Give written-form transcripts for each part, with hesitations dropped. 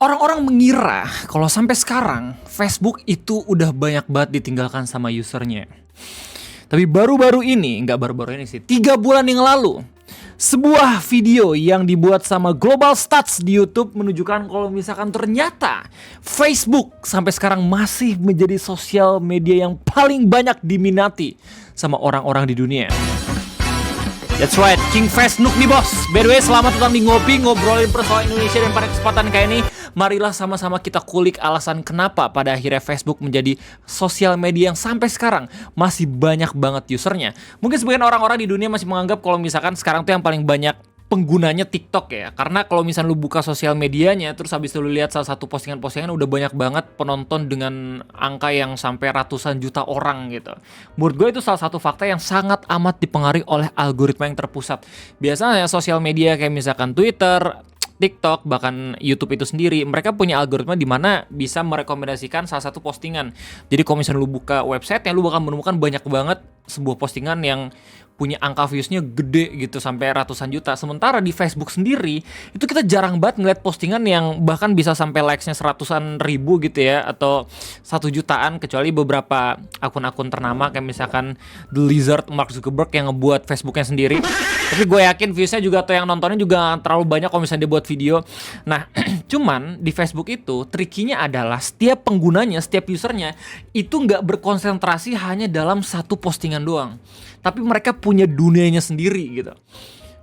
Orang-orang mengira kalau sampai sekarang Facebook itu udah banyak banget ditinggalkan sama usernya. Tapi baru-baru ini, nggak baru-baru ini sih, 3 bulan yang lalu, sebuah video yang dibuat sama Global Stats di YouTube menunjukkan kalau misalkan ternyata Facebook sampai sekarang masih menjadi sosial media yang paling banyak diminati sama orang-orang di dunia. That's right, King Fest Nook nih bos. By the way, selamat datang di Ngopi, ngobrolin persoalan Indonesia. Dan pada kesempatan kayak ini, marilah sama-sama kita kulik alasan kenapa pada akhirnya Facebook menjadi sosial media yang sampai sekarang masih banyak banget usernya. Mungkin sebagian orang-orang di dunia masih menganggap kalau misalkan sekarang tuh yang paling banyak penggunanya TikTok ya. Karena kalau misalnya lu buka sosial medianya, terus habis itu lu lihat salah satu postingan-postingan udah banyak banget penonton dengan angka yang sampai ratusan juta orang gitu. Menurut gue itu salah satu fakta yang sangat amat dipengaruhi oleh algoritma yang terpusat. Biasanya sosial media kayak misalkan Twitter, TikTok, bahkan YouTube itu sendiri, mereka punya algoritma di mana bisa merekomendasikan salah satu postingan. Jadi kalau misalnya lu buka website, lu bakal menemukan banyak banget sebuah postingan yang punya angka views-nya gede gitu sampai ratusan juta. Sementara di Facebook sendiri itu kita jarang banget ngeliat postingan yang bahkan bisa sampai likes-nya seratusan ribu gitu ya, atau 1 jutaan, kecuali beberapa akun-akun ternama kayak misalkan The Lizard, Mark Zuckerberg yang ngebuat Facebook-nya sendiri. Tapi gue yakin views-nya juga atau yang nontonnya juga terlalu banyak kalau misalnya dia buat video. Nah, cuman di Facebook itu trikinya adalah setiap penggunanya, setiap usernya itu nggak berkonsentrasi hanya dalam satu postingan doang, tapi mereka punya dunianya sendiri gitu.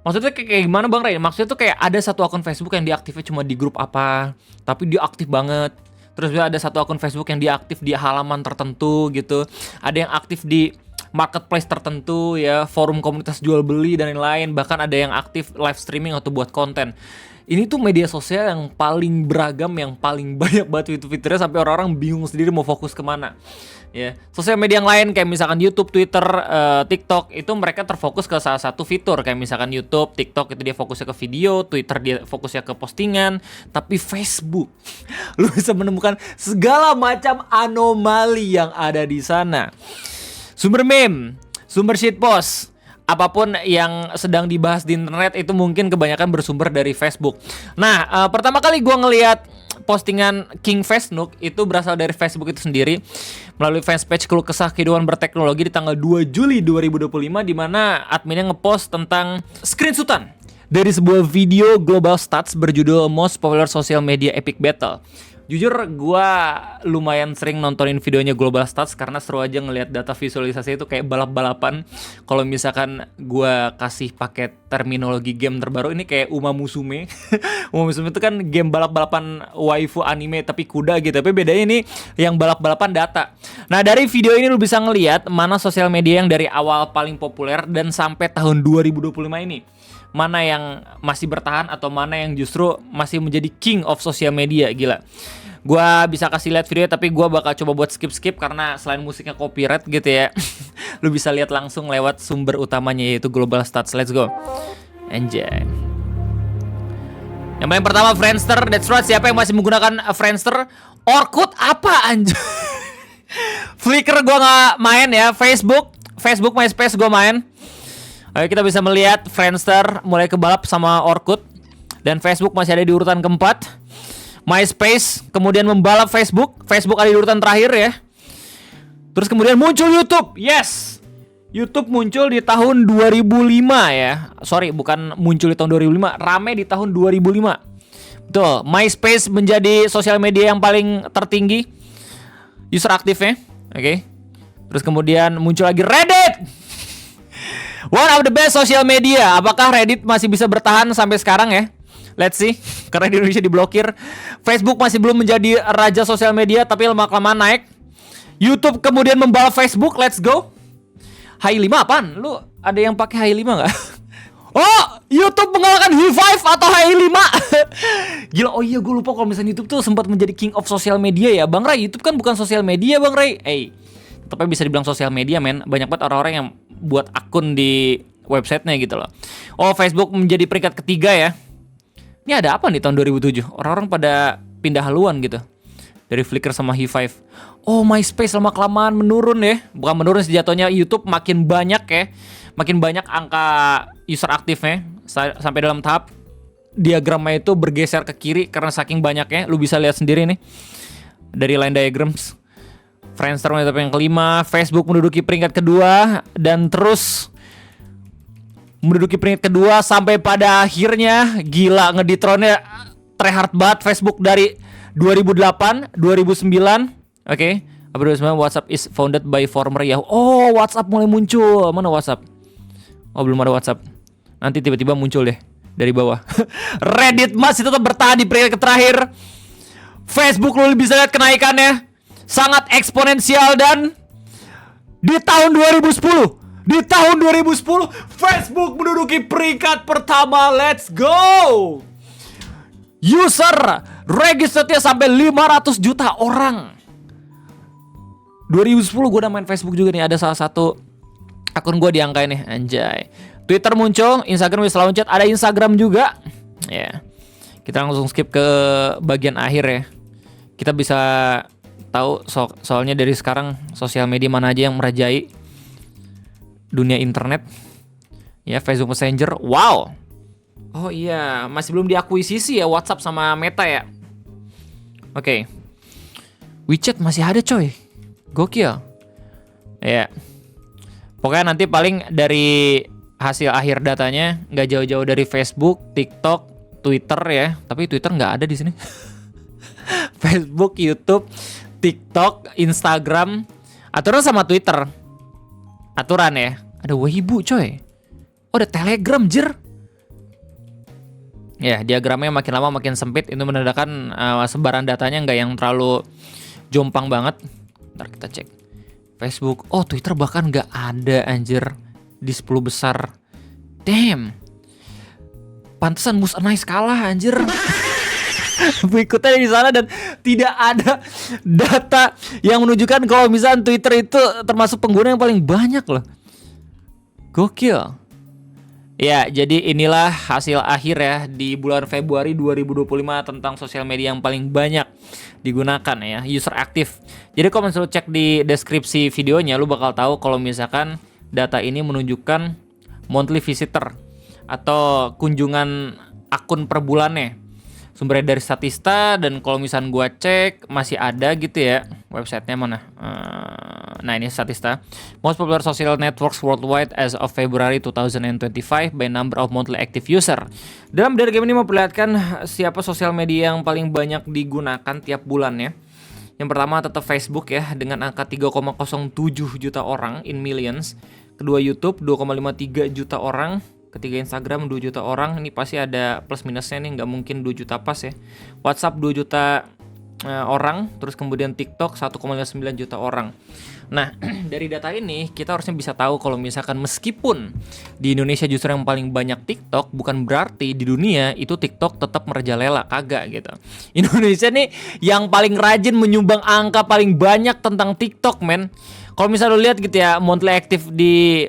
Maksudnya kayak gimana Bang Ray? Maksudnya tuh kayak ada satu akun Facebook yang dia aktifnya cuma di grup apa, tapi dia aktif banget. Terus ada satu akun Facebook yang dia aktif di halaman tertentu gitu. Ada yang aktif di marketplace tertentu ya, forum komunitas jual beli dan lain-lain. Bahkan ada yang aktif live streaming atau buat konten. Ini tuh media sosial yang paling beragam, yang paling banyak banget fitur-fiturnya sampai orang-orang bingung sendiri mau fokus kemana. Ya, sosial media yang lain kayak misalkan YouTube, Twitter, TikTok itu mereka terfokus ke salah satu fitur. Kayak misalkan YouTube, TikTok itu dia fokusnya ke video, Twitter dia fokusnya ke postingan. Tapi Facebook, lu bisa menemukan segala macam anomali yang ada di sana. Sumber meme, sumber shitpost, apapun yang sedang dibahas di internet itu mungkin kebanyakan bersumber dari Facebook. Nah, pertama kali gue ngelihat postingan King Fest Nook itu berasal dari Facebook itu sendiri melalui fanspage keluh kesah kehidupan berteknologi di tanggal 2 Juli 2025, di mana adminnya ngepost tentang screenshotan dari sebuah video Global Stats berjudul Most Popular Social Media Epic Battle. Jujur gue lumayan sering nontonin videonya Global Stats karena seru aja ngelihat data visualisasi itu kayak balap-balapan. Kalau misalkan gue kasih pakai terminologi game terbaru ini kayak Uma Musume. Uma Musume itu kan game balap-balapan waifu anime tapi kuda gitu. Tapi bedanya ini yang balap-balapan data. Nah, dari video ini lu bisa ngelihat mana sosial media yang dari awal paling populer dan sampai tahun 2025 ini. Mana yang masih bertahan atau mana yang justru masih menjadi king of social media. Gila, gua bisa kasih lihat video tapi gua bakal coba buat skip karena selain musiknya copyright gitu ya. Lu bisa lihat langsung lewat sumber utamanya yaitu Global Stats. Let's go, enjoy. Yang paling pertama Friendster. That's right, siapa yang masih menggunakan Friendster? Orkut apa anjir? Flickr gua nggak main ya. Facebook, MySpace gua main. Oke, kita bisa melihat Friendster mulai kebalap sama Orkut. Dan Facebook masih ada di urutan keempat. MySpace kemudian membalap Facebook ada di urutan terakhir ya. Terus kemudian muncul YouTube. Yes, YouTube muncul di tahun 2005 ya. Sorry, bukan muncul di tahun 2005, rame di tahun 2005. Betul, MySpace menjadi sosial media yang paling tertinggi user aktifnya. Oke. Terus kemudian muncul lagi Reddit. One of the best social media. Apakah Reddit masih bisa bertahan sampai sekarang ya? Let's see. Karena di Indonesia diblokir. Facebook masih belum menjadi raja sosial media, tapi lama-kelamaan naik. YouTube kemudian membalap Facebook. Let's go. Hi5 apaan? Lu ada yang pakai Hi5 nggak? Oh, YouTube mengalahkan Hi5 atau Hi5. Gila, oh iya gue lupa kalau misalnya YouTube tuh sempat menjadi king of social media ya. Bang Ray, YouTube kan bukan sosial media Bang Ray. Tapi bisa dibilang sosial media men. Banyak banget orang-orang yang buat akun di websitenya gitu loh. Oh, Facebook menjadi peringkat ketiga ya. Ini ada apa nih tahun 2007? Orang-orang pada pindah haluan gitu dari Flickr sama Hi5. Oh, MySpace lama-kelamaan menurun ya. Bukan menurun sih jatuhnya, YouTube makin banyak ya. Makin banyak angka user aktifnya sampai dalam tahap diagramnya itu bergeser ke kiri karena saking banyaknya. Lu bisa lihat sendiri nih dari line diagrams. Friendster menetap yang kelima, Facebook menduduki peringkat kedua, dan terus menduduki peringkat kedua sampai pada akhirnya gila ngeditronnya tryhard banget Facebook dari 2008, 2009. Oke. 2009 WhatsApp is founded by former Yahoo. Oh, WhatsApp mulai muncul. Mana WhatsApp? Oh, belum ada WhatsApp. Nanti tiba-tiba muncul deh dari bawah. Reddit masih tetap bertahan di peringkat terakhir. Facebook lu bisa lihat kenaikannya sangat eksponensial, dan di tahun 2010 Facebook menduduki peringkat pertama. Let's go. User registernya sampai 500 juta orang. 2010 gue udah main Facebook juga nih. Ada salah satu akun gue diangkain nih, anjay. Twitter muncul, Instagram bisa loncat, ada Instagram juga. Ya, kita langsung skip ke bagian akhir ya. Kita bisa tahu soalnya dari sekarang sosial media mana aja yang merajai dunia internet. Ya, Facebook Messenger. Wow. Oh iya, masih belum diakuisisi ya WhatsApp sama Meta ya. Oke. WeChat masih ada coy. Gokil. Ya. Pokoknya nanti paling dari hasil akhir datanya nggak jauh-jauh dari Facebook, TikTok, Twitter ya. Tapi Twitter nggak ada di sini. Facebook, YouTube, TikTok, Instagram, aturan sama Twitter. Aturan ya. Ada Weibo coy. Oh, ada Telegram jir. Ya, diagramnya makin lama makin sempit. Itu menandakan sebaran datanya nggak yang terlalu jompang banget. Ntar kita cek Facebook. Oh, Twitter bahkan nggak ada anjir di 10 besar. Damn. Pantesan Mus Anais kalah anjir. Berikutnya di sana dan tidak ada data yang menunjukkan kalau misalnya Twitter itu termasuk pengguna yang paling banyak loh. Gokil. Ya, jadi inilah hasil akhir ya di bulan Februari 2025 tentang sosial media yang paling banyak digunakan ya, user aktif. Jadi kalau misalnya lu cek di deskripsi videonya, lu bakal tahu kalau misalkan data ini menunjukkan monthly visitor atau kunjungan akun per bulannya. Sumbernya dari Statista, dan kalau misalnya gua cek masih ada gitu ya, websitenya mana? Nah, ini Statista. Most popular social networks worldwide as of February 2025 by number of monthly active user. Dalam diagram ini memperlihatkan siapa sosial media yang paling banyak digunakan tiap bulannya. Yang pertama tetap Facebook ya dengan angka 3,07 juta orang in millions. Kedua YouTube 2,53 juta orang. Ketiga Instagram 2 juta orang. Ini pasti ada plus minusnya nih, nggak mungkin 2 juta pas ya. WhatsApp 2 juta orang. Terus kemudian TikTok 1,9 juta orang. Nah, dari data ini kita harusnya bisa tahu kalau misalkan meskipun di Indonesia justru yang paling banyak TikTok, bukan berarti di dunia itu TikTok tetap merajalela, kagak gitu. Indonesia nih yang paling rajin menyumbang angka paling banyak tentang TikTok, men. Kalau misalnya lo lihat gitu ya, monthly active di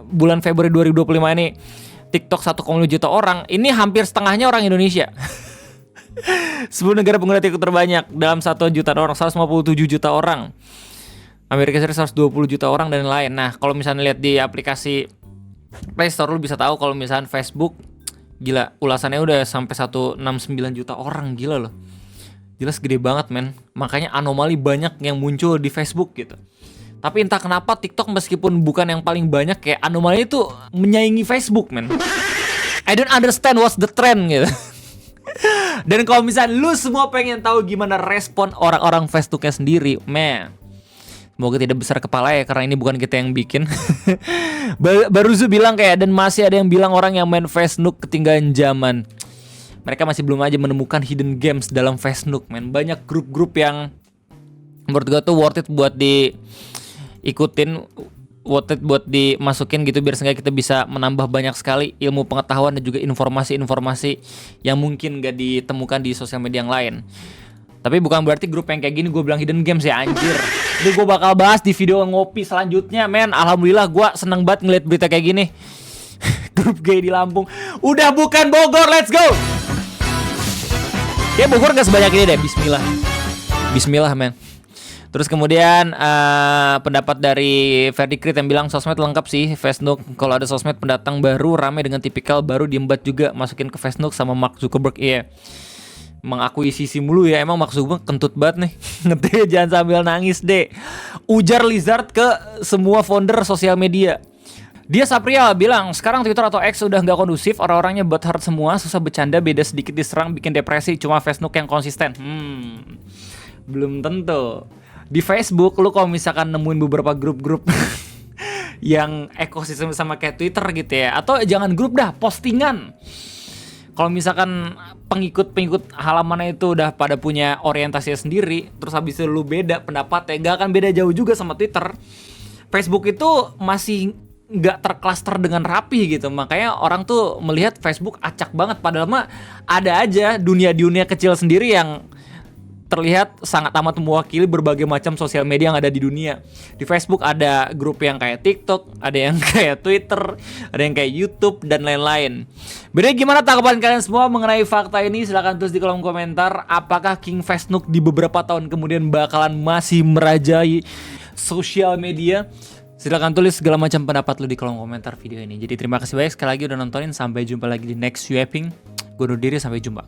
bulan Februari 2025 ini TikTok 1,5 juta orang, ini hampir setengahnya orang Indonesia. 10 negara pengguna TikTok terbanyak dalam 1 juta orang, 157 juta orang. Amerika Serikat 120 juta orang dan lain. Nah, kalau misalnya lihat di aplikasi Play Store, lu bisa tahu kalau misalnya Facebook gila ulasannya udah sampai 169 juta orang, gila loh. Jelas gede banget, men. Makanya anomali banyak yang muncul di Facebook gitu. Tapi entah kenapa TikTok meskipun bukan yang paling banyak, kayak anomali itu menyaingi Facebook, men. I don't understand what's the trend gitu. Dan kalau misalnya lu semua pengen tahu gimana respon orang-orang Facebooknya sendiri, man, semoga tidak besar kepala ya, karena ini bukan kita yang bikin. Baruzu bilang kayak, dan masih ada yang bilang orang yang main Facebook ketinggalan zaman. Mereka masih belum aja menemukan hidden games dalam Facebook, man. Banyak grup-grup yang menurut gue tuh worth it buat diikutin, worth it buat dimasukin gitu, biar seenggaknya kita bisa menambah banyak sekali ilmu pengetahuan dan juga informasi-informasi yang mungkin gak ditemukan di sosial media yang lain. Tapi bukan berarti grup yang kayak gini gue bilang hidden games ya, anjir. Itu gue bakal bahas di video ngopi selanjutnya, men. Alhamdulillah gue seneng banget ngeliat berita kayak gini. Grup gay di Lampung udah bukan Bogor, let's go. Ya Bogor gak sebanyak ini deh, bismillah. Bismillah, men. Terus kemudian pendapat dari Ferdi Krit yang bilang sosmed lengkap sih Facebook. Kalau ada sosmed pendatang baru rame dengan tipikal baru diembat juga masukin ke Facebook sama Mark Zuckerberg. Iya. Mengakuisisi mulu ya, emang Mark Zuckerberg kentut banget nih. Ngetik jangan sambil nangis deh. Ujar Lizard ke semua founder sosial media. Dia Sapriel bilang sekarang Twitter atau X udah nggak kondusif, orang-orangnya butthurt semua, susah bercanda, beda sedikit diserang bikin depresi, cuma Facebook yang konsisten. Belum tentu. Di Facebook lu kalau misalkan nemuin beberapa grup-grup yang ekosistem sama kayak Twitter gitu ya, atau jangan grup dah, postingan. Kalau misalkan pengikut halamannya itu udah pada punya orientasinya sendiri, terus habis itu lu beda pendapatnya, gak akan beda jauh juga sama Twitter. Facebook itu masih gak terklaster dengan rapi gitu, makanya orang tuh melihat Facebook acak banget, padahal mah ada aja dunia kecil sendiri yang terlihat sangat amat mewakili berbagai macam sosial media yang ada di dunia. Di Facebook ada grup yang kayak TikTok, ada yang kayak Twitter, ada yang kayak YouTube dan lain-lain. Beda gimana tanggapan kalian semua mengenai fakta ini? Silahkan tulis di kolom komentar. Apakah King Facebook di beberapa tahun kemudian bakalan masih merajai sosial media? Silahkan tulis segala macam pendapat lu di kolom komentar video ini. Jadi terima kasih banyak sekali lagi udah nontonin. Sampai jumpa lagi di next Swapping. Gue undur diri, sampai jumpa.